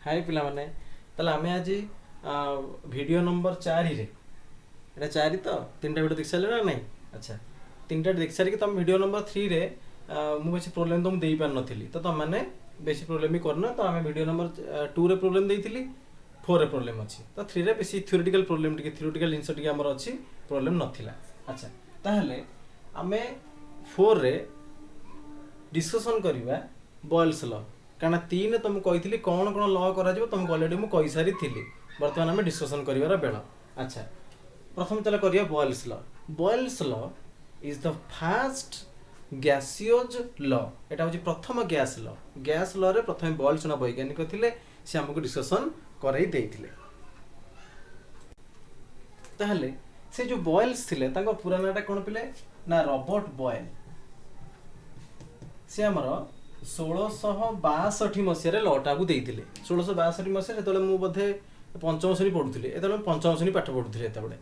हाय पिला माने ताले आमे आज वीडियो नंबर 4 रे एटा 4 तो तीनटा वीडियो देख सारे ना नहीं अच्छा तीनटा देख सारी कि तुम वीडियो नंबर 3 रे मु बेसी प्रॉब्लम तुम देई पार नथिली तो तुम माने बेसी प्रॉब्लम भी करना तो आमे वीडियो नंबर 2 रे प्रॉब्लम देइथिली 4 रे प्रॉब्लम अछि तो 3 रे बेसी थ्योरेटिकल प्रॉब्लम टिके थ्योरेटिकल जिंस टिके हमर अछि प्रॉब्लम नथिला अच्छा ताहले आमे 4 रे डिस्कशन करिवा बॉयल्स लॉ कारण 3 तुम कही कौन कौन लॉ करा तुमको अलरेडी मुझे कही सारी थी बर्तमान आम डिस्कसन कर बेल अच्छा प्रथम चल करिया Boyle's law Boyle's law is the first gaseous law एटा हूँ प्रथम गैस लॉ रे प्रथम बॉयल्स ना वैज्ञानिक थिले से हमको डिस्कसन करई देइथिले ताहले से जो बॉयल्स थिले तांको पूरा नाटा कोन पिले ना रॉबर्ट बॉयल से हमर 1662 मसीह लटा को देइथिले 1662 मसीह जो मुझे बोधे पंचम श्रेणी पढ़ुली ये पंचम श्रेणी पाठ पढ़ुली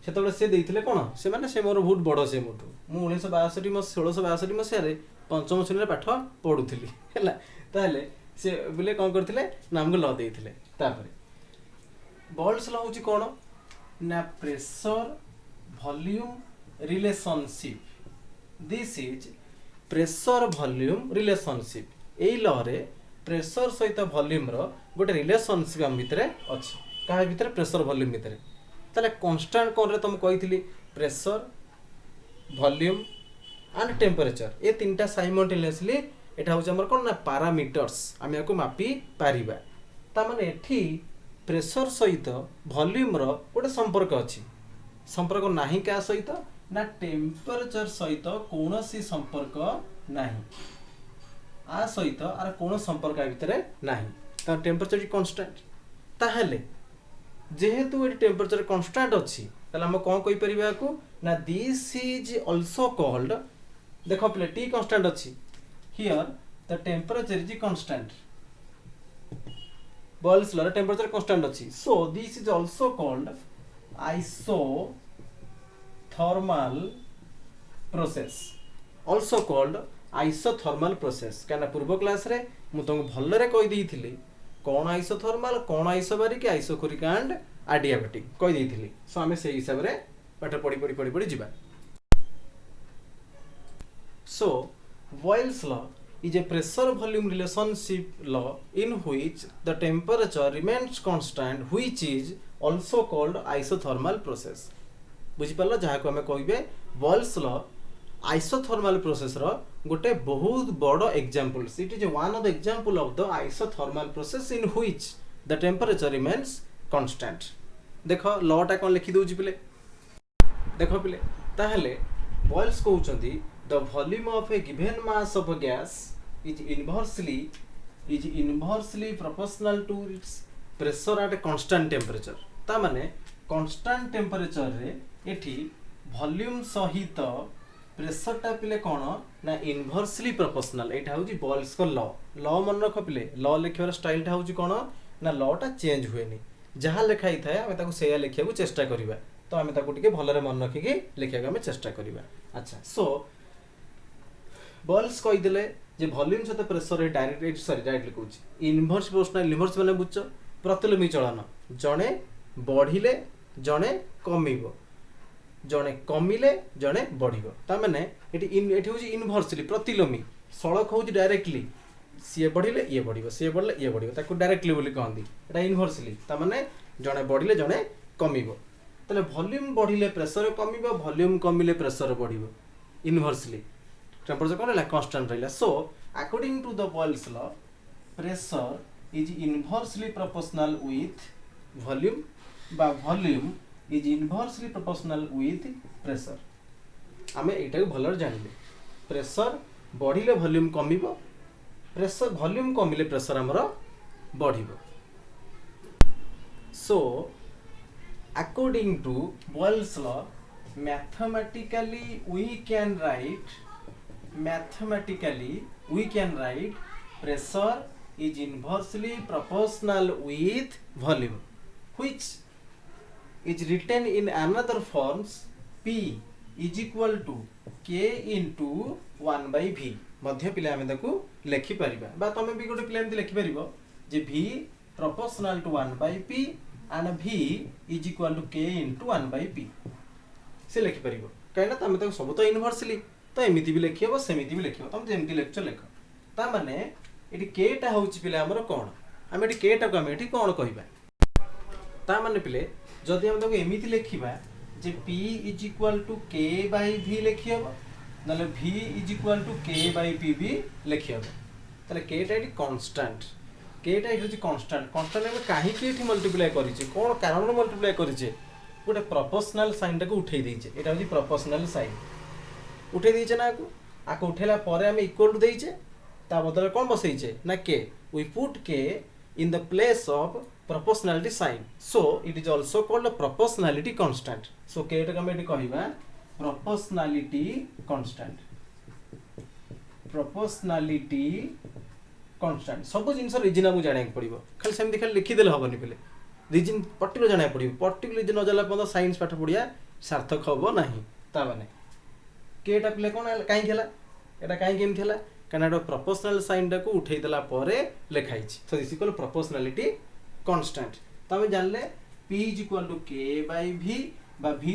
से से देइथिले कोन से माने से मोर बहुत बड़ से मोटू मु 1962 1662 मसीह पंचम श्रेणी पाठ पढ़ुली हैला ताले से बोले कोन करथिले नाम को ल देइथिले तापर बॉयल्स लॉ होची कोन ना pressure volume relationship this is pressure volume relationship AE law रे प्रेशर सहित वॉल्यूम रो गोटे रिलेशनशिप हम भितर अछि काहे भितर प्रेशर वॉल्यूम भितर ताले कांस्टेंट कोन रे तुम कहिथिली प्रेशर वॉल्यूम एंड टेम्परेचर ए तीनटा साइमल्टेनियसली एटा होछ हमर कोन ना पैरामीटर्स हम याको मापी पारिबा ता माने एठी प्रेशर सहित वॉल्यूम रो गोटे संपर्क अछि संपर्क नाही का सहित ना टेम्परेचर सहित कौन सी संपर्क नहीं आ सहित आर कौन संपर्क भितर नहीं ता टेम्परेचर कांस्टेंट ताहले जेहेतु ए टेम्परेचर कांस्टेंट अछि ताले हम कोन कहि परिबा को ना दिस इज आल्सो कॉल्ड देखो प्ले टी कांस्टेंट अछि here the temperature is constant Boyle's law temperature constant अछि so this is also called isothermal process also called isothermal process कहना पूर्व क्लास रे मु तुमको भल्ल रे कहि देइथिली कोन आइसोथर्मल कोन आइसोबारिक आइसोकोरिक एंड एडियाबेटिक कहि देइथिली सो हमें से हिसाब रे पाठ पढ़ी जिबा so Boyle's law is a pressure volume relationship law in which the temperature remains constant which is also called isothermal process बुझी पालो जहाँ को हमें कहबे बॉयल्स लॉ आइसोथर्मल प्रोसेस रो गोटे बहुत बड़ example it is one of the example of the isothermal process in which the temperature remains constant देखो लॉटा कोन लिखि दोछि पिले देखो पिले ताहले बॉयल्स कहउछंती the volume of a given mass of gas is inversely proportional to its pressure at constant temperature ता माने कांस्टेंट टेम्परेचर रे एठी वॉल्यूम सहित प्रेशर टा पिले कोन ना इनवर्सली प्रोपोर्शनल एटा होची बॉयल्स को लॉ मन रख पिले लॉ लिखिबार स्टाइल टा होची कोन ना लॉ टा चेंज हुएनी जहां लिखाई थाए हमें ताको सेया लिखिया को चेष्टा करिबा तो हमें ताको टिके भलरे मन रखि के लिखिया को हमें चेष्टा करिबा अच्छा सो बॉयल्स कहि देले जे वॉल्यूम सहित प्रेशर डायरेक्ट लिखुची इनवर्स प्रोपोर्शनल इनवर्स माने बुझछ प्रतिलोमी चलन जणे बढ़िले जणे कमिबो जणे कमिले जणे बढ़िबो ता माने एठी होची इनवर्सली प्रतिलोमी सड़क होची डायरेक्टली सी बढ़िले ये बढ़िबो सी बढ़ले ये बढ़िबो ताको डायरेक्टली बोली कहंदी एटा इनवर्सली ता माने जणे बढ़िले जणे कमिबो तले वॉल्यूम बढ़िले प्रेशर कमिबो वॉल्यूम कमिले प्रेशर बढ़िबो इनवर्सली टेम्परेचर कोन ला कांस्टेंट रहला so according to the Boyle's law pressure is inversely proportional with volume बा volume is inversely proportional with pressure आमे एटा को भलर जानिले प्रेशर बढ़िले वॉल्यूम कमिबो प्रेशर वॉल्यूम कमिले प्रेशर हमरो बढ़िबो so according to Boyle's law mathematically we can write pressure is inversely proportional with volume which is written in another forms P is equal to K into 1 by V मध्य पिले हमें ताकू लिखि परिबा बा तमे भी गोटे पिले एमति लिखि परिबो जे V proportional to 1 by p and v is equal to k into 1 by p से लिखि परिबो काहेना तमे त सब तो इनवर्सली तो एमिति भी लिखिबो सेमिति भी लिखिबो तमे जेमिति लेक्चर लिख ता माने एटी k टा होउची पिले हमर कोन हम एटी k टा को हम एटी कोन कहिबा ता माने पिले जदि हम तको एमिति लिखिबा जे p is equal to k by v लिखिबो नले v is equal to k by p भी लिखिबो तले k टा एटी कांस्टेंट k टा इज कांस्टेंट कांस्टेंट में काहे के एठी मल्टीप्लाई करिचे कोन कारण रे मल्टीप्लाई करिचे गोटे प्रोपोर्शनल साइन टाको उठै दैचे एटा होची प्रोपोर्शनल साइन उठै दैचे ना आको उठेला परे हम इक्वल टू दैचे ता बदले कोन बसैचे ना के we put K in the place of proportionality sign so it is also called proportionality constant so K टा हम एटी कहिबा प्रोपोर्शनलिटी कांस्टेंट प्रोपोर्शनलिटी कांस्टेंट सब जिंस रीजन हमु जाने पड़िबो खाली सेम खाली लिखि देले हबनी पले रीजन पर्टिकुलर जाना पड़िबो पर्टिकुलर रीजन न जाला पन साइंस पाठ पढ़िया सार्थक हबो नाही ता माने केटा प्ले कोन काई खेला एटा काई गेम खेला कनाडा प्रोपोर्शनल साइन टा को उठै देला परे लिखाई छि so this equal proportionality constant तमे जानले p k by v बा v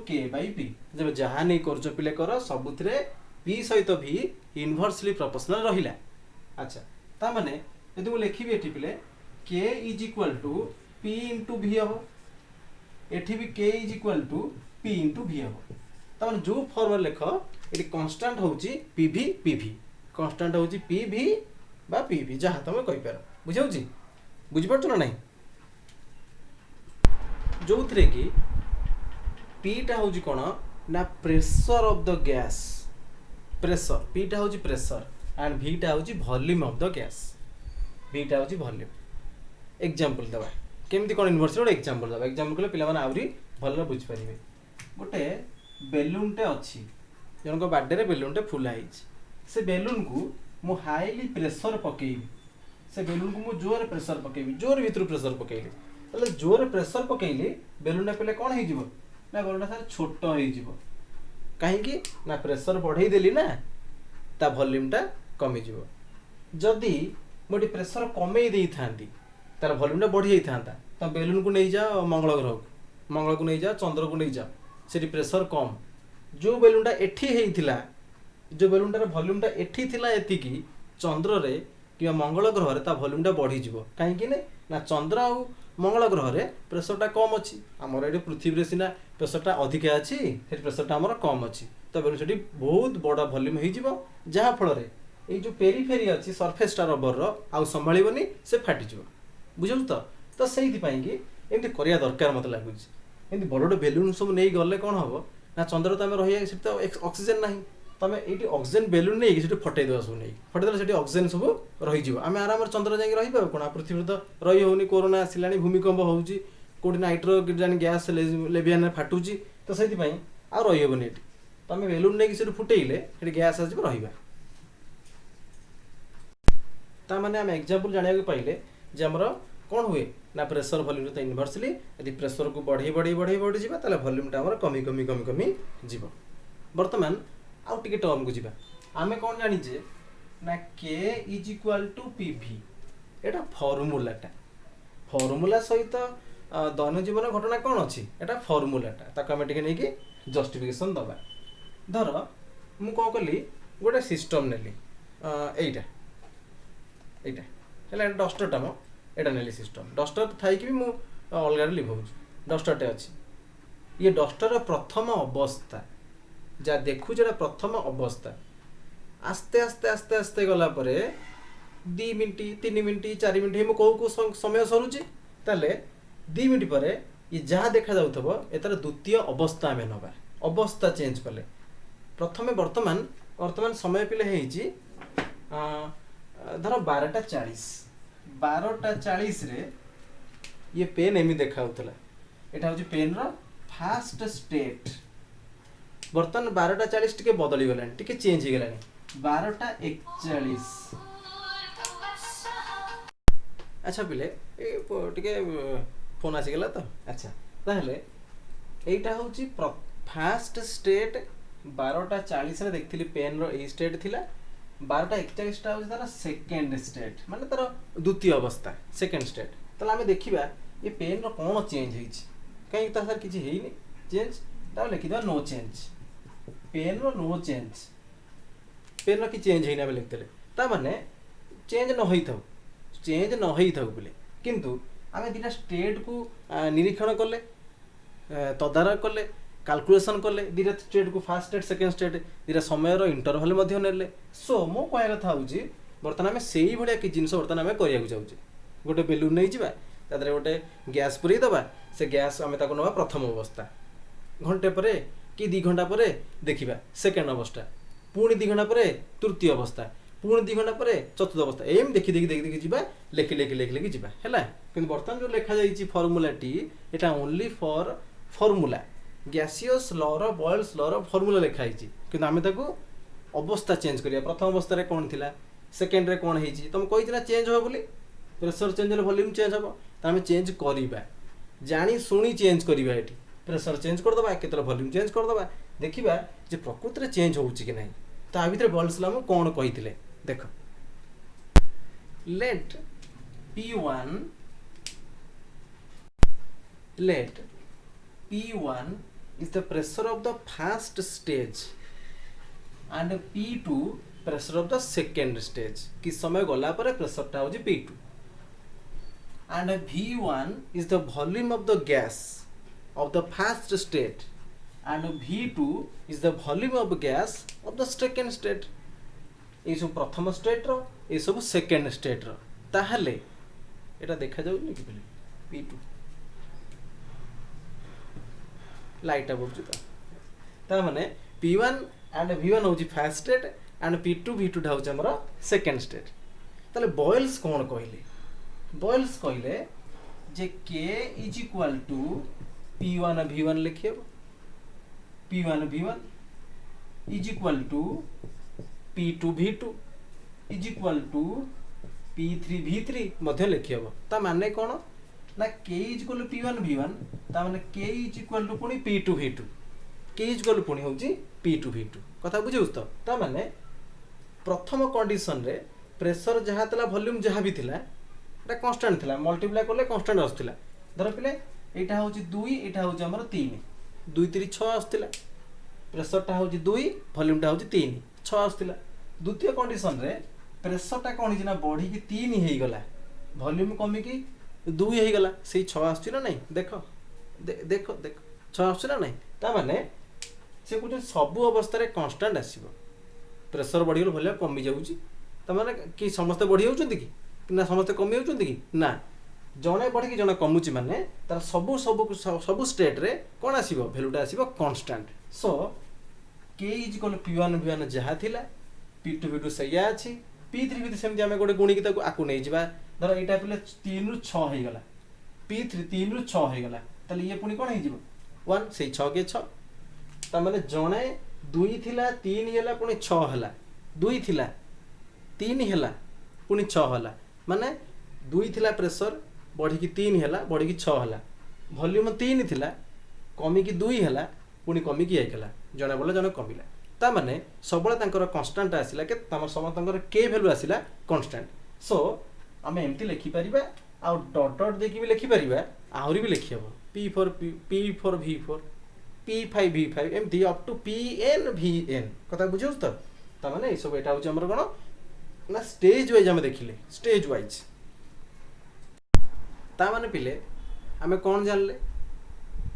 k by p जब जहां नै करजो पिले कर सबुथरे p सहित v इनवर्सली प्रोपोर्शनल रहिला अच्छा ता माने यदि मु लिखिबी एठी पिले k p into v हबो एठी भी k p into v हबो ता माने जो फॉर्मूला लेख एठी कांस्टेंट होउची pv कांस्टेंट होउची pv बा pv जहा तमे कहि पार बुझाउची बुझि पड़छ ना नहीं जोथरे की p टा होउची कोन ना pressure of the gas pressure p टा होउची प्रेशर एंड v टा होउची volume of the gas v टा होउची वॉल्यूम एग्जांपल दबा केमती कोन इनवर्स रो एग्जांपल दबा एग्जांपल कले पिला माने आवरी भलो बुझ परिबे गोटे बेलून टे अछि जनको बर्थडे रे बेलून टे फुला हिच से बेलून को मु हाईली प्रेशर पकेइबी से बेलून को मु जोर प्रेशर पकेइबी जोर भीतर प्रेशर पकेइले तले जोर प्रेशर पकेइले बेलून टा पले कोन हे जिवो ना बेलून टा छोटो हे जिवो काहे कि ना प्रेशर बढ़ाई देली ना ता वॉल्यूम टा कमी जिवो जदी मोटी प्रेशर कमेई देई थांती तार वॉल्यूम टा बढ़ी जाई थांता त बेलून को नहीं जा मंगल को नहीं जा चंद्र को नहीं जा सेठी प्रेशर कम जो बेलून टा एठी हेइथिला जो बेलून टा वॉल्यूम टा एठी थिला एति की चंद्र रे कि मंगल ग्रह रे ता वॉल्यूम टा बढ़ी जिवो काहे कि ना चंद्र आ मंगल ग्रह रे प्रेशर टा कम अछि हमर एठी पृथ्वी रे सिना प्रेशर टा अधिक अछि सेठी प्रेशर टा हमर कम अछि त बेलून सेठी बहुत बड़ा वॉल्यूम हेइ जिवो जहा फल रे ए जो पेरिफेरी अछि सरफेस टा रबर रो आ संभाळिबोनी से फाटि जिवो बुझौ तो सेही पई कि एमती करिया दरकार मत लागुच एमती बड़ बड़ बेलून सब नहीं गले कौन हम ना चंद्र तमें रही तो ऑक्सीजन ना तमें ये ऑक्सीजन बेलून नहीं कि फटे देवा सब नहीं फटे देला सेठी ऑक्सीजन सब रही आम आराम चंद्र जाई रही पाबो कोन पृथ्वी तो रही होनी कोरोना आसिलानी भूमिकंप होउची कोडी नाइट्रोजन गैस लेवियन फाटुची तो सेठी पई आ रही होबनी एठी तमें बेलून नहीं कि सेठी फुटेइले सेठी गैस आजि रहिबा ता माने हम एग्जांपल जानिया के पाइले जे हमरो कौन हुए ना प्रेशर वॉल्यूम तो इनवर्सली यदि प्रेशर को बढ़ी जीवा ताले वॉल्यूम टा हमर कमी जीवा वर्तमान आउ टिके टर्म को जीवा आमे कौन जानि जे ना k is equal to pv एटा फॉर्मूला सहित दैन जीवन घटना कौन अछि एटा फॉर्मूला टा ताको हम टिके नै कि जस्टिफिकेशन दबा धर मु को कली गोटे सिस्टम नेली एटा हला डस्टर टा मो एटा नेली सिस्टम डस्टर थाई कि मु अलग लिभाउछ डस्टर टे अछि ये डस्टर प्रथम अवस्था जा देखु जेटा प्रथम अवस्था आस्ते आस्ते आस्ते आस्ते गला परे 2 मिनिट 3 मिनिट 4 मिनिट मु को समय सरुची ताले 2 मिनिट परे ये जहा देखा जाउथबो एतर द्वितीय अवस्था में नबा अवस्था चेंज कले प्रथमे वर्तमान समय पिले हेची धर 12:40 रे ये पेन एमी देखा होतला एटा होची पेन रो फास्ट स्टेट वर्तमान 12:40 टिके बदली गलानी टिके चेंज हो गलानी 12:41 अच्छा पिले ए टिके फोन आसी गला तो अच्छा ताहले एटा होची फास्ट स्टेट 12:40 रे देखथिली पेन रो ए स्टेट थिला 12:41 हूँ तार सेकेंड स्टेट माने तार द्वितीय अवस्था सेकेंड स्टेट ताले आमे देखिबा ये पेन रो कोन चेंज होइछ कहीं ता सर किछि हेइनी चेंज ता लिखिबा नो चेंज पेन रो नो चेंज पेन रो कि चेंज हेइना बे लिखतेले ता माने चेंज न होई थाउ बोले किंतु आमे दिना स्टेट को निरीक्षण करले तदारक कले कैलकुलेशन कले दिरा स्टेट को फास्ट स्टेट सेकेंड स्टेट दिरा समय रो इंटरवल मध्ये नेले सो मो कहया कथा होउची बर्तन आमे सेही भलिया कि जिंस बर्तन आमे करिया को जाउची गोटे बेलून नै जिबा तादरे गोटे गैस पुरी दबा से गैस आमे ताको नबा प्रथम अवस्था घंटे परे कि 2 घंटा परे देखिबा सेकेंड अवस्था पुणी 2 घंटा परे तृतीय अवस्था पुणी 2 घंटा परे चतुर्थ अवस्था एम देखि जिबा लेखि जिबा हैला किंतु बर्तन जो लेखा जाईची formula T Etah only for formula gaseous law Boyle's law formula लिखाई कि आम अवस्था चेंज करिया प्रथम अवस्था रे कौन थिला सेकेंड रे कौन होइची तुम कहि ना चेंज हो बोली प्रेशर चेंज होले वॉल्यूम चेंज हो त आम चेंज करिबा जानी सुनी चेंज करिबा एठी प्रेशर चेंज कर दबा केतला वॉल्यूम चेंज कर दबा देखिबा जे प्रकृति रे चेंज होउची कि नै ता भितर बॉयल्स लॉ में कौन कहिथिले देखो late P1 is the pressure of the first stage and P2 pressure of the second stage किस समय गला पर प्रेशर टा होजी P2 and V1 is the volume of the gas of the first state and V2 is the volume of gas of the second state ये सब प्रथम state रो ये सब सेकेंड स्टेट रो ताहले एटा देखा जाउ नि कि P2 लाइट बोलछु ता माने P1 एंड V1 होची first state and P2 V2 होची हमर सेकेंड स्टेट ताले बॉयल्स कोन कहले जे K is equal to P1 V1 लिखियो P1 V1 is equal to P2 V2 is equal to P3 V3 मध्य लिखियो ता माने कोन ना K is equal to P1 V1 ता माने K इज इक्वल टू पुनी P2 V2 K is equal to पुनी होची P2 V2 कथा बुझिउस त ता माने प्रथम कंडीशन रे प्रेशर जहा तला वॉल्यूम जहा भी थिला एटा कांस्टेंट थिला मल्टीप्लाई करले कांस्टेंट आस्थिला धर पिले एटा होची 2 एटा होची हमर 3 2 3 6 आस्थिला प्रेशर टा होची 2 वॉल्यूम टा होची 3 6 आस्थिला द्वितीय कंडीशन रे प्रेशर टा कोन हिजना बढ़ी कि 3 हेई गला वॉल्यूम कमी कि 2 हेई गला सेही 6 आस्छि ना नहीं देखो देखो 6 आस्छि ना नहीं ता माने से कुछ सब अवस्था रे कांस्टेंट आसीबो प्रेशर बढ़ी गलो वॉल्यूम कमी जाउची ता माने कि समस्त बढ़ी होउचंती कि ना समस्त कमी होउचंती कि ना जणे बढ़ी कि जणे कमुची माने तार सब स्टेट रे कोन आसीबो वैल्यूटा आसीबो constant so K is equal P1 V1 जहा थिला P2 V2 सैया अछि P3 भी सेम जे हम गोटे गुणी की आकु नहीं जिबा धर एटा पले 3 रु 6 हे गला P3 3 रु 6 हे गला तले ये पुनी कोन हे जिवो 1 से 6 के 6 ता माने जणे 2 थिला 3 हेला पुनी 6 हेला 2 थिला 3 हेला पुनी 6 हेला माने 2 थिला प्रेशर बढ़ी की 3 हेला बढ़ी की 6 हेला वॉल्यूम 3 थिला कमी की 2 हेला पुनी कमी की आइकला जणे बोले जणे कमिला ता माने सबले तांकर कांस्टेंट आसिला के तमर समतंकर K वैल्यू आसिला कांस्टेंट सो आमे एमती लिखि परिबा आ डॉट डॉट देखि भी लिखि परिबा आहुरी भी लिखि हबो P4 V4 P5 V5 एमती अप टू Pn Vn कथा बुझौस त ता माने ए सब एटा होछ हमर कोन ना स्टेज वाइज हम देखिले स्टेज वाइज ता माने पिले आमे कोन जानले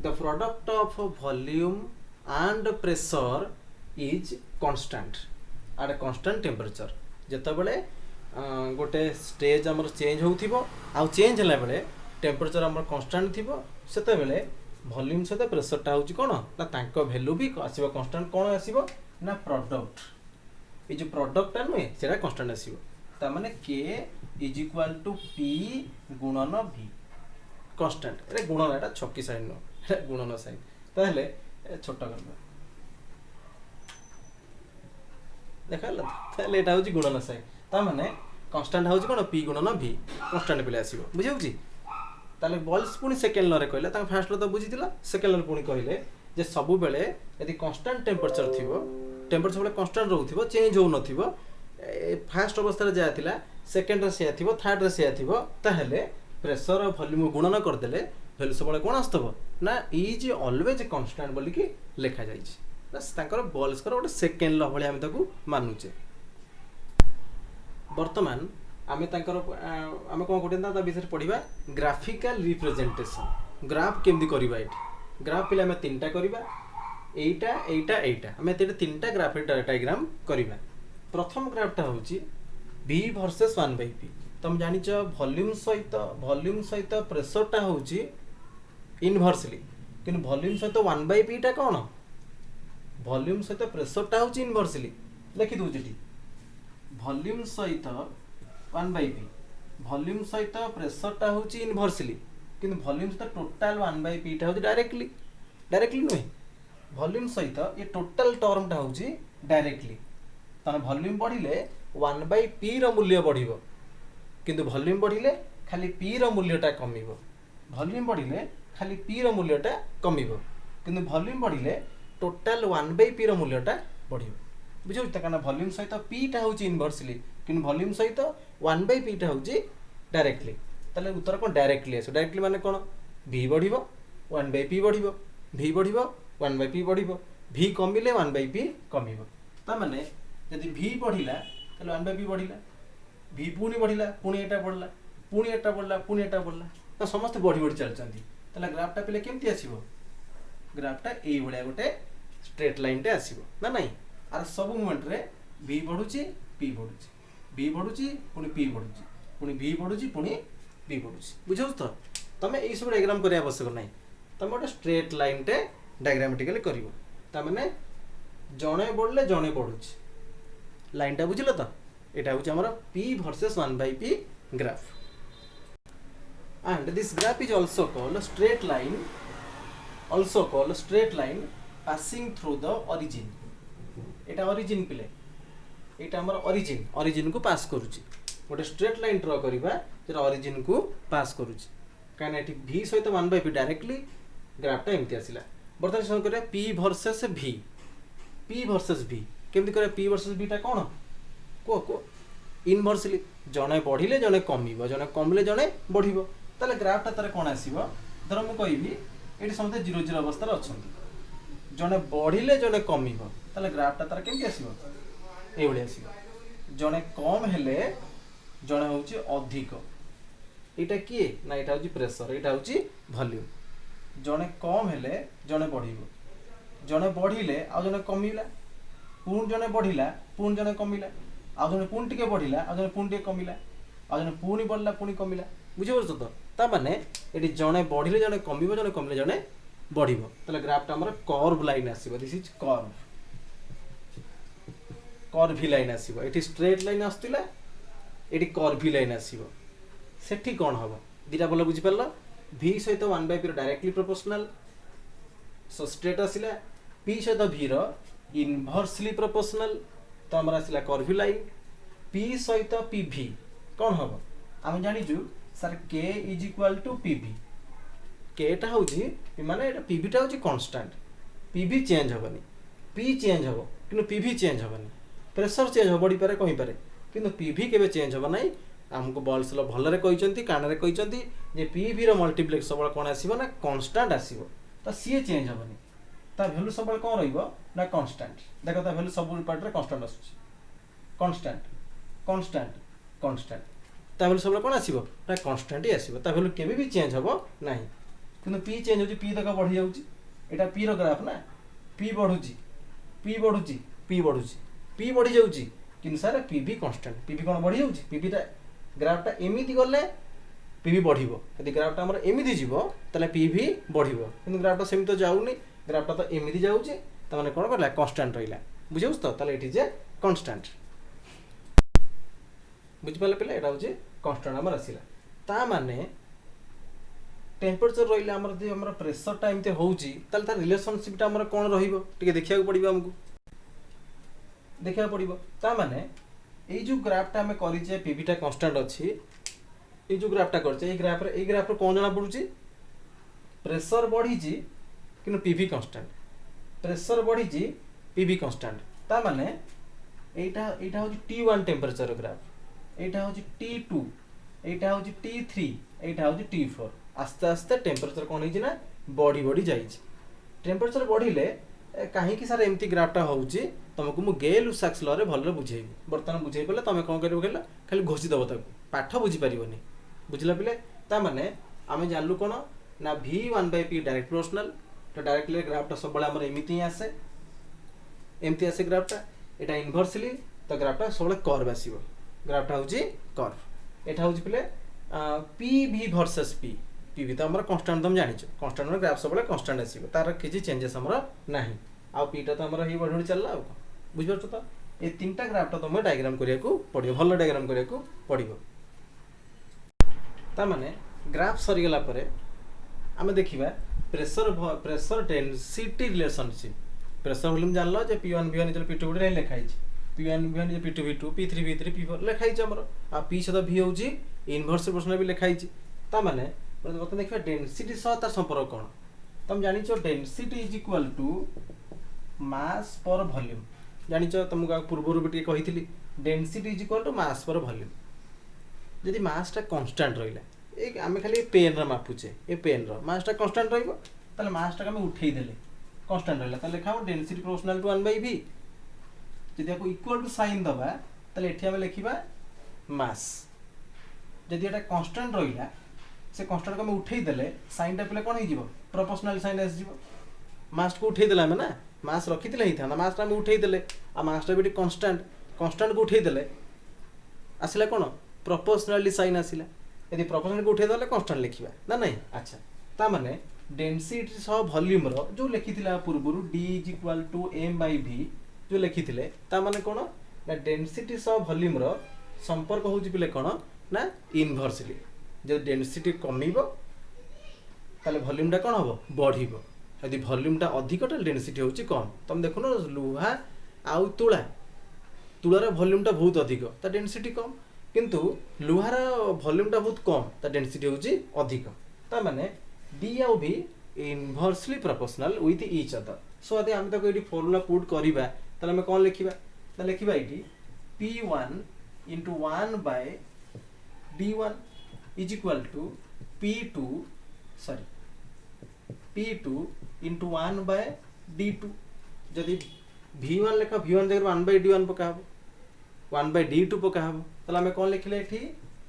the product of volume and pressure is constant eight a constant temperature जत बड़े गोटे स्टेज आमर चेंज होउथिबो आ चेंज होला बेले टेम्परेचर आमर कांस्टेंट थिबो सेते बेले वॉल्यूम सहित प्रेशर टा होची कोन ना तांको वैल्यू भी आसीबो कांस्टेंट कोन आसीबो ना प्रोडक्ट ए जो प्रोडक्ट टा नुए सेटा कांस्टेंट आसीबो ता माने K is equal to P गुणन V कांस्टेंट रे गुणन एटा छक्की साइन नो एटा गुणन साइन ताहले छोटा करबा देखाला ताहले एटा होची गुणन साइन ता माने कांस्टेंट होची कोन P गुणन V कांस्टेंट पेले आसीबो बुझिउची ताले बॉल्स पुनी सेकेंड लॉ रे कहले ता फर्स्ट लॉ तो बुझितिला सेकेंड लॉ पुनी कहले जे सब बेले यदि कांस्टेंट टेम्परेचर थिबो टेम्परेचर बेले कांस्टेंट रहउथिबो चेंज हो नथिबो फास्ट अवस्था जहाँ थिला सेकेंड रे सेया थिबो थर्ड रे सेया थिबो ताहेले प्रेशर और वॉल्यूम गुणन करदेले वैल्यू सब कौन आसतबो ना इज ऑलवेज कांस्टेंट बोली कि लिखा जाइछि बस तांकर बॉल्स कर गोटे सेकेंड ल भली हम ताकू मानुचे वर्तमान आमे तांकर आमे कोन कोटे ता विषय पढिबा ग्राफिकल रिप्रेजेंटेशन ग्राफ केमदी करबा एठी ग्राफ पिला में तीनटा करबा एटा एटा एटा आमे तेरे तीनटा ग्राफ डायग्राम करबा प्रथम ग्राफटा होची v वर्सेस 1/p तुम जानि छ वॉल्यूम सहित प्रेशरटा होची इनवर्सली किन वॉल्यूम सहित 1/p टा कोन वॉल्यूम सहित प्रेशरटा होची इनवर्सली लिखि दउ जेटी वॉल्यूम सहित 1/p वॉल्यूम सहित प्रेशरटा होची इनवर्सली किन वॉल्यूम सहित टोटल 1/p टा होची डायरेक्टली नुहे वॉल्यूम सहित ये टोटल टर्म टा होची डायरेक्टली ताने वॉल्यूम बढ़िले 1/p रो मूल्य बढ़िबो किंतु वॉल्यूम बढ़िले खाली p रो मूल्यटा कमिबो वॉल्यूम बढ़िले खाली p रो मूल्यटा कमिबो किंतु वॉल्यूम बढ़िले टोटल 1/p रो मूल्यटा बढ़िबो बुझौ त काना वॉल्यूम सहित p टा होची इनवर्सली किंतु वॉल्यूम सहित 1/p टा होची डायरेक्टली ताले उत्तर कोन डायरेक्टली आसो डायरेक्टली माने कोन v बढ़िबो 1/p बढ़िबो v बढ़िबो 1/p बढ़िबो v कमिले 1/p कमिबो ता माने यदि v बढ़िला ताले 1/p बढ़िला v पुणी बढ़िला पुणी एटा बढ़ला पुणी एटा बढ़ला पुणी एटा बढ़ला तो समस्त बढ़ी बढ़ी चलचंती ताले ग्राफटा पिले केमती आसीबो ग्राफटा एई भलिया गोटे स्ट्रेट लाइन टे आसीबो ना नाही आर सब मोमेंट रे v बढ़ुची p बढ़ुची v बढ़ुची पुणी p बढ़ुची पुणी v बढ़ुची पुणी p बढ़ुची बुझौ तो तमे एई सब डायग्राम करिया आवश्यक नाही तमे गोटे स्ट्रेट लाइन टे डायग्रामेटिकली करिवो ता माने जणे बढ़ले जणे बढ़ुची लाइनटा बुझिल तो एटा होची हमर p versus 1/p graph and this graph is also called straight line passing through the origin Etah origin पिले एटा हमर origin को पास करूची गोटे स्ट्रेट लाइन ड्रा करबा जेरा origin को पास करूची काना एठी v सहित 1/p डायरेक्टली ग्राफटा एमती आसिला बर्तमान सम करे p वर्सेस v केमती करे p वर्सेस v टा कोन को इनवर्सली जणे बढ़िले जणे कमिबो जणे कमले जणे बढ़िबो ताले ग्राफटा तारे कोन आसीबो धर मु कहिबी एठी समते 0 0 अवस्था रे अछंती जणे बढ़िले जणे कमिबो ताले ग्राफटा तारे केमती आसीबो ए भली आसीबो जणे कम हेले जणे होची अधिक एटा किए ना एटा होची प्रेशर एटा होची वॉल्यूम जणे कम हेले जणे बढ़िबो जणे बढ़िले आ जणे कमिला पुण जणे बढ़िला पुण जणे कमिला आ जणे पुण टिके बढ़िला आ जणे पुण टिके कमिला आ जणे पुणी बढ़ला पुणी कमिला बुझे परछ तो ता माने एटी जणे बढ़िले जणे कमिबो जणे कमिले जणे बढ़िबो तले ग्राफटा हमर कर्व लाइन आसीबो दिस इज कर्व लाइन आसीबो एटी स्ट्रेट लाइन आस्तिला एटी कर्व लाइन आसीबो सेठी कोन हबो दिटा बोला बुझि परला v सहित 1/p directly proportional so straight आसिला p सहित v रो इनवर्सली प्रोपोर्शनल तो हमरा आसिला कर्व लाइन p सहित pv कोन हबो हम जानि छु सर k = pv k टा होजी माने एटा pv टा होजी कांस्टेंट pv चेंज होबनी p चेंज होबो किनु pv चेंज होबनी प्रेशर चेंज हो बडी पारे कहि पारे किनु pv केबे चेंज होबो नै हमको बॉल्स लो भल रे कहिचंती कान रे कहिचंती जे pv रो मल्टीप्लेक्स सबल कोन आसीबो ना कांस्टेंट आसीबो तो सी चेंज होबनी ता वैल्यू सबल कोन रहिबो ना कांस्टेंट देखो ता वैल्यू सब पार्ट रे कांस्टेंट आसुची कांस्टेंट ता वैल्यू सबल कोन आसीबो ना कांस्टेंट ही आसीबो ता वैल्यू केबे भी चेंज होबो नाही किनु p चेंज होची p तक बढ़ी जाउची एटा p रो ग्राफ ना p बढ़ुची p बढ़ी जाउची किनु सारे pv कांस्टेंट pv कोन बढ़ी जाउची pv ता ग्राफटा एमिति गले pv बढ़िबो यदि ग्राफटा हमर एमिति जीवो तले pv बढ़िबो किनु ग्राफटा सेमि तो जाउनी ग्राफटा तो एमिति जाउची त माने कोन करला कांस्टेंट रहिला बुझौस तो तले एठी जे कांस्टेंट बुझ पाले पिला एटा होची कांस्टेंट हमर आसीला ता माने टेम्परेचर रहिला हमर जे हमर प्रेशर टाइम ते होउची तले ता रिलेशनशिप टा हमर कोन रहिबो टिके देखिया पड़िबो हमकु देखिया पड़िबो ता माने ए जो ग्राफटा हमें करी जे pv टा कांस्टेंट अछि ए जो ग्राफटा करछे ए ग्राफ रे कोन जणा पडुची प्रेशर बढ़ी जी किनु pv कांस्टेंट प्रेशर बढ़ी जी pv कांस्टेंट ता माने এইটা হচ্ছে T1 টেম্পরেচর গ্রাফ, এইটা হচ্ছে T2, এইটা হচ্ছে T3, এইটা হচ্ছে T4। আস্তে আস্তে টেম্পরেচর কোন হইছে না বড়ি বড়ি যাইছে। টেম্পরেচর বঢ়িলে কাহিଁକି ସାର୍ ଏମିତି ଗ୍ରାଫଟା ହେଉଛି ତୁମକୁ ମୁଁ ଗେ ଲୁସାକ୍ସ ଲରେ ଭଲରେ ବୁଝେଇବି। ବର୍ତ୍ତମାନ ବୁଝେଇ ପାରିଲେ ତୁମେ କ'ଣ କରିବ କହିଲ, ଖାଲି ଘୋଷି ଦେବ ତାକୁ, ପାଠ ବୁଝିପାରିବନି। ବୁଝିଲା ପିଲେ? ତାମାନେ ଆମେ ଜାଣିଲୁ କ'ଣ ନା V1/P ଡାଇରେକ୍ଟ ପ୍ରୋପୋର୍ସନାଲ। ତ ଡାଇରେକ୍ଟଲି ଗ୍ରାଫଟା ସବୁବେଳେ ଆମର ଏମିତି ହିଁ ଆସେ, ଏମିତି ଆସେ ଗ୍ରାଫଟା। এটা ইনভার্সলি তো গ্রাফটা ସବୁବେଳେ কর্ভ আসিব। গ্রাফটা হচ্ছে কর্ভ। এটা হচ্ছে পিলে পিভি ভার্সেস পি। পিভি তো আমরা কনস্টান্ট তুমি জানিছ, কনস্টান্ট মানে গ্রাফ ସବୁବେଳେ কনস্টান্ট আসিব, তার কিছু চেঞ্জেস আমরা নাই। আর পিটা তো আমরা এই বড় বড় চাললা আর বুঝিপারছ তো। এই তিনটা গ্রাফটা তুমি ডায়াগ্রাম করিয়াকু পড়িব, ভালো ডায়াগ্রাম করিয়াকু পড়িব। তার মানে গ্রাফ সরিগলা পরে আমি দেখিবা pressor density relationship. Pressor volume জানলো যে P1 V1 P2 গুড়ে লেখা হয়েছে, P1 V1 P2 V2 P3 V3 P4 লেখা হয়েছে আমার। আর P সহ V হচ্ছে ইনভার্স প্রপোর্শনাল भी লেখা হয়েছে। তার মানে বর্তমানে দেখবা ডেনসিটি সহ তার সম্পর্ক কোন। তুমি জানিছো ডেনসিটি ইজ ইকুয়াল টু মাস पर ভলিউম। জানিছো তোমাকে পূর্বরু भी টিকে কইছিলি ডেনসিটি ইজ ইকুয়াল টু মাস पर ভলিউম। যদি মাসটা কনস্ট্যান্ট রইলা, এই আমি খালি পেন রা মাপুছে, এই পেন রা মাসটা কনস্ট্যান্ট রইব, তাহলে মাসটাকে আমি উঠাই দেলে কনস্ট্যান্ট রইলা, তাহলে লেখা ডেনসিটি প্রপোর্শনাল টু 1/v। যদি আপনি ইকুয়াল টু সাইন দবা, তাহলে এটি আমি লিখিবা মাস। যদি এটা কনস্ট্যান্ট রইলা, সে কনস্ট্যান্ট আমি উঠাই দেলে সাইনটা পেলে কোন হই যাব, প্রপোর্শনাল সাইন আস যাব। মাসটা উঠাই দেলে আমি না, মাস রখিলে হি था, মাসটা আমি উঠাই দেলে আর মাসটা বিটি কনস্ট্যান্ট, কনস্ট্যান্ট को উঠাই দেলে আসিলা কোন প্রপোর্শনালি সাইন আসিলা। যদি প্রপোর্শনাল को উঠাই দেলে কনস্ট্যান্ট লিখিবা না নাই। আচ্ছা, তা মানে ডেনসিটি সহ ভলিউম रो जो लिखिथिला पूर्वरु d = m/v जो लिखिथिले, ता माने कोन ना डेंसिटी सह वॉल्यूम रो संपर्क होउची पिले कोन ना इनवर्सली। जे डेंसिटी कमिबो ताले वॉल्यूम टा कोन हबो बढ़िबो, यदि वॉल्यूम टा अधिक ता डेंसिटी होउची कम। तुम देखो न लुहा आउ तुळा, तुळार वॉल्यूम टा बहुत अधिक ता डेंसिटी कम, किंतु लुहार वॉल्यूम टा बहुत कम ता डेंसिटी होउची अधिक। ता माने D और V inversely proportional with each other. So यदि हम ताको एडी फॉर्मूला पुट करिबा ताले हम कोन लिखिबा, त लिखिबा एडी P1 * 1/D1 is equal to P2 * 1/D2। जदि V1 लेखा V1 जगह 1/D1 पकाबो, 1/D2 पकाबो, ताले हम कोन लिखले एठी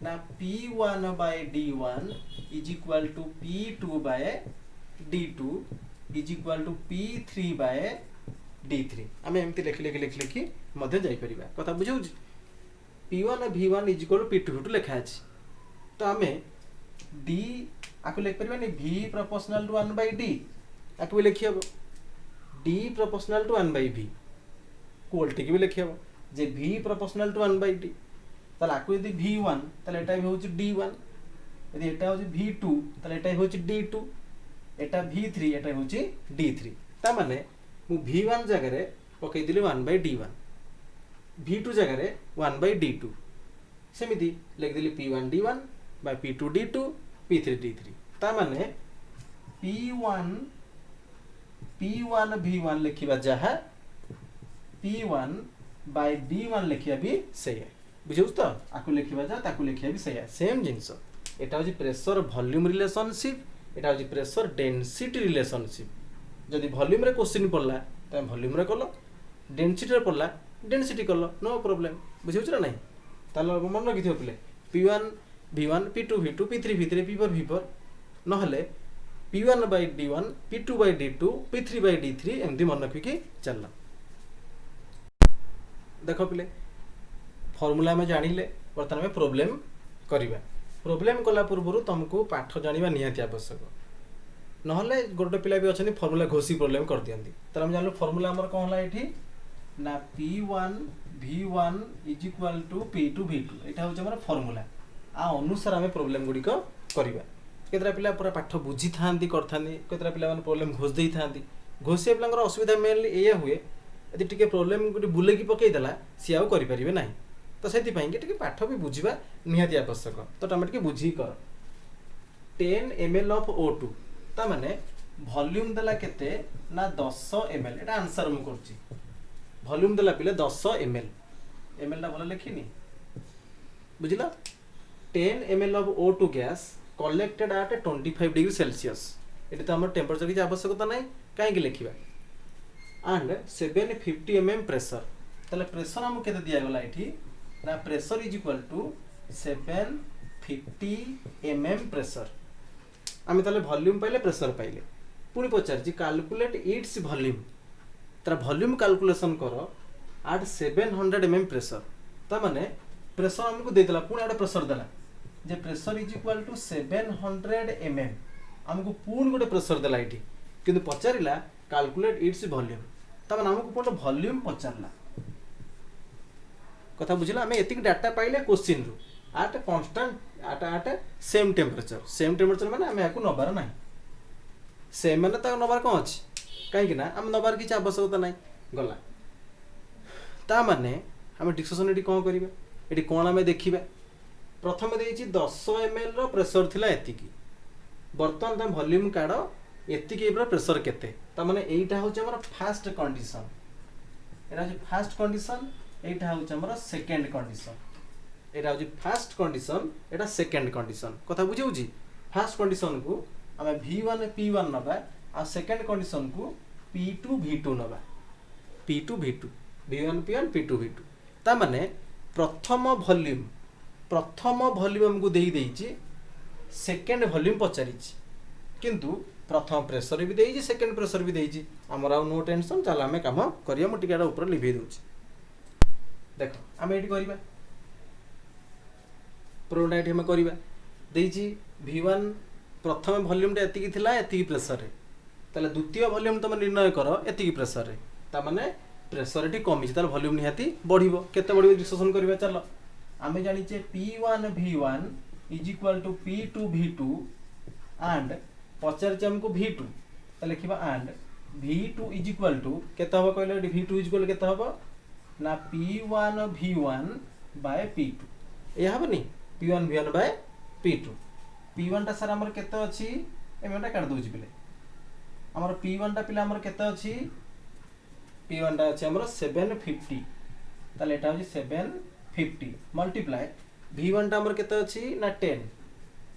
ना P1/D1 is equal to P2/D2 is equal to P3/D3। आमे एमती लिखि मध्य जाई परिबा। कथा बुझौछ? P1 V1 is equal to P2 V2 लिखा अछि, तो आमे D आको लिख परिबा नि V प्रोपोर्शनल टू 1/D आको भी लिखियब D प्रोपोर्शनल टू 1/V कोल्टी के भी लिखियब जे V प्रोपोर्शनल टू 1/D, তাহলে আকু যদি V1 তাহলে এটা হচ্ছে D1, যদি এটা হচ্ছে V2 তাহলে এটা হচ্ছে D2, এটা V3 এটা হচ্ছে D3। তা মানে মু V1 জায়গায় পকাই দিলি 1/D1, V2 জায়গায় 1/D2, সেমিতি লিখ দিলি P1D1 বাই P2D2 P3D3। তা মানে P1 V1 লিখিবা যাহা P1/D1 লিখিয়া भी सही है। बुझौछ तो आकु लिखिबा जा ताकु लिखिया भी सही सेम जिंस। एटा होची प्रेशर वॉल्यूम रिलेशनशिप, एटा होची प्रेशर डेंसिटी रिलेशनशिप। जदि वॉल्यूम रे क्वेश्चन पड़ला त वॉल्यूम रे कलो, डेंसिटी रे पड़ला डेंसिटी कलो, नो प्रॉब्लम। बुझौछ ना नहीं? तालो मन रखिथियो पिले P1 V1 P2 V2 P3 V3 P4 V4 नहले P1/D1 P2/D2 P3/D3 एमती मन रखिकी चलला। देखो पिले फॉर्मूला में जानिले बर्तमान में प्रॉब्लम करिबा। प्रॉब्लम कला पूर्व तुमको पाठ जानिबा निहाती आवश्यक, नहले गोटे पिला भी अछनी फॉर्मूला घोषी प्रॉब्लम कर दियंती। तर हम जानलो फॉर्मूला हमर कोन होला एठी ना P1 V1 is equal to P2 V2 एटा हो हमर फॉर्मूला। आ अनुसार हमें प्रॉब्लम गुडी को करिबा। केतरा पिला पूरा पाठ बुझी थांती करथांती, केतरा पिला मन प्रॉब्लम घोष देई थांती। घोषे पिलांगर असुविधा मेनली एया हुए यदि टिके प्रॉब्लम गुडी बुले की पकेई देला सी आउ करि परिबे नाही। तो से टिके पाठ भी बुझा निहाती आवश्यक। तो तुम टे बुझी कर 10 ml ऑफ O2 ता माने वॉल्यूम देला केते ना 10 ml। एटा आंसर मु करछि, वॉल्यूम देला पिले 10 ml ml टा भल लिखिनी बुझिला 10 ml of O2 gas collected at 25 degree Celsius एटी तो हमर टेम्परेचर की आवश्यकता नहीं कहीं लिखिबा and 750 mm प्रेशर ताले प्रेशर हमको केते दिया गला एठी ना pressure is equal to 750 mm pressure आमे ताले वॉल्यूम पाइले प्रेशर पाइले पुनी पचार जी कैलकुलेट इट्स वॉल्यूम तार वॉल्यूम कैलकुलेशन करो at 700 mm प्रेशर ता माने प्रेशर हमको देतला पुनी आडे प्रेशर देला जे pressure is equal to 700 mm हमको पुनी गोटे प्रेशर देला एठी किंतु पचारिला कैलकुलेट इट्स वॉल्यूम ता माने हमको पुनी वॉल्यूम पचारला कथा बुझिला हमें एतिक डाटा पाइले क्वेश्चन रु आट कांस्टेंट आट सेम टेम्परेचर माने हमें याकू नबार नाही सेम माने ता नबार कोन अछि काहे कि ना हम नबार की आवश्यकता नाही गला ता माने हम डिस्कशन एटी कोन करिबा एटी कोन हमें देखिबा प्रथम देइछि 10 ml रो प्रेशर थिला एतिकी वर्तमान तम वॉल्यूम काढो एतिकी रो प्रेशर केते ता माने एइटा होछ हमर फर्स्ट कंडीशन एटा जे फर्स्ट कंडीशन एटा होछ हमर सेकंड कंडीशन एटा होछ फर्स्ट कंडीशन एटा सेकंड कंडीशन कथा बुझौछि फर्स्ट कंडीशन को हमें V1 P1 नबा आ सेकंड कंडीशन को P2 V2 नबा P2 V2 V1 P1 P2 V2 ता माने प्रथम वॉल्यूम हमको देई देइछि सेकंड वॉल्यूम पचारिछि किंतु प्रथम प्रेशर भी देइछि सेकंड प्रेशर भी देइछि हमरा नो टेंशन चल हमें काम करिया मु टिकेटा ऊपर लिखि दोछि देखो हमें एटी करिबा प्रोडक्ट एटी हम करिबा देइछि V1 प्रथम वॉल्यूम टा एतिकी थिला एतिकी प्रेशर रे ताले द्वितीय वॉल्यूम तुम निर्णय करो एतिकी प्रेशर रे ता माने प्रेशर एटी कमी ताले वॉल्यूम निहाती बढ़िबो केते बढ़िबो डिस्कशन करिबा चलो आमे जानि छे P1 V1 is equal to P2 V2 and पचार छे हमको V2 त लिखिबा and V2 is equal to केते होबो कहले V2 इज इक्वल केते होबो ना P1 V1 बाय P2 ए हबनी P1 V1 bye P2 P1 टा सर हमर केते अछि एमेटा काट दोछि पिले हमर P1 टा पिले हमर केते अछि P1 टा अछि हमर 750 ताले एटा अछि 750 मल्टीप्लाई V1 टा हमर केते अछि ना 10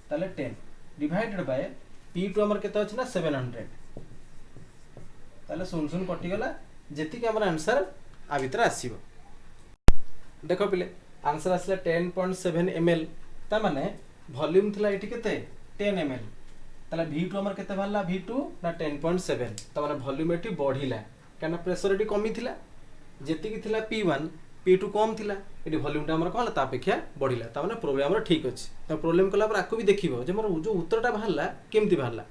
ताले 10 डिवाइडेड बाय P2 हमर केते अछि ना 700 ताले सुन सुन कटि गला जेति के हमर आंसर आ भीतर आसीबो देखो पिले आंसर आसला 10.7 ml ता माने वॉल्यूम थिला एठी केते 10 ml ताले V2 हमर केते भरला V2 ना 10.7 ता माने वॉल्यूम एठी बढ़िला काना प्रेशर एठी कमी थिला जेति कि थिला P1 P2 कम थिला एठी वॉल्यूम ता हमर कहला ता अपेक्षा बढ़िला ता माने प्रॉब्लम हमर ठीक अछि ता प्रॉब्लम कला पर आको भी देखिबो जे मोर जो उत्तरटा बाहरला केमति बाहरला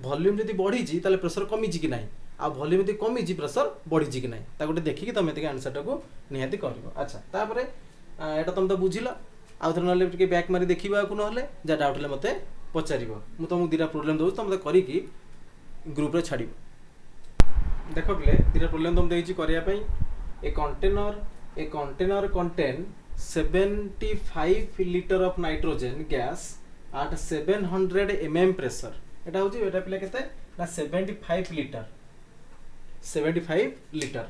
वॉल्यूम जदी बढ़ी जी ताले प्रेशर कमी जी कि नाही आ वॉल्यूम जदी कमी जी प्रेशर बढ़ी जी कि नाही ता गोटे देखि कि तमे एतिके आंसर टाको निहाती करबो अच्छा तापरे एटा तम तो बुझिलो आ थर नले टिके बैक मारी देखिबा को नहले जा डाउट ले मते पचारिबो मु तुमको दिरा प्रॉब्लम दउ तम करी कि ग्रुप रे छाडिबो देखो पिले दिरा प्रॉब्लम तुम देइछि करिया पई a container contain 75 liter of nitrogen gas at 700 mm pressure एटा होछि एटा पिले केते ना 75 liter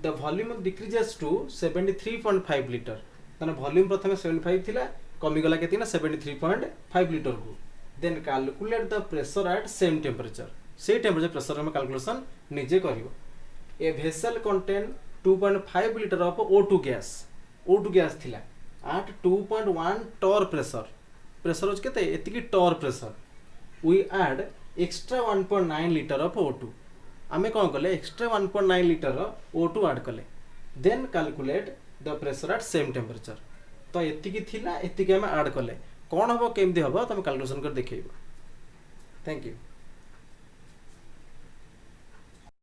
the volume decreases to 73.5 liter तने वॉल्यूम प्रथमे 75 थिला कमी गला केति ना 73.5 लीटर को then calculate the pressure at same temperature से टेम्परेचर प्रेशर हम कैलकुलेशन निजे करिवो a vessel contain 2.5 liter of O2 gas थिला at 2.1 torr pressure होच केते एतिकी torr pressure we add extra 1.9 liter of O2 आमे कोन कले एक्स्ट्रा 1.9 liter O2 ऐड कले then calculate the pressure at same temperature तो एतिकी थिला एतिकी हम ऐड कले कोन हबो केमदी हबो तमे कैलकुलेशन कर देखैबो थैंक यू।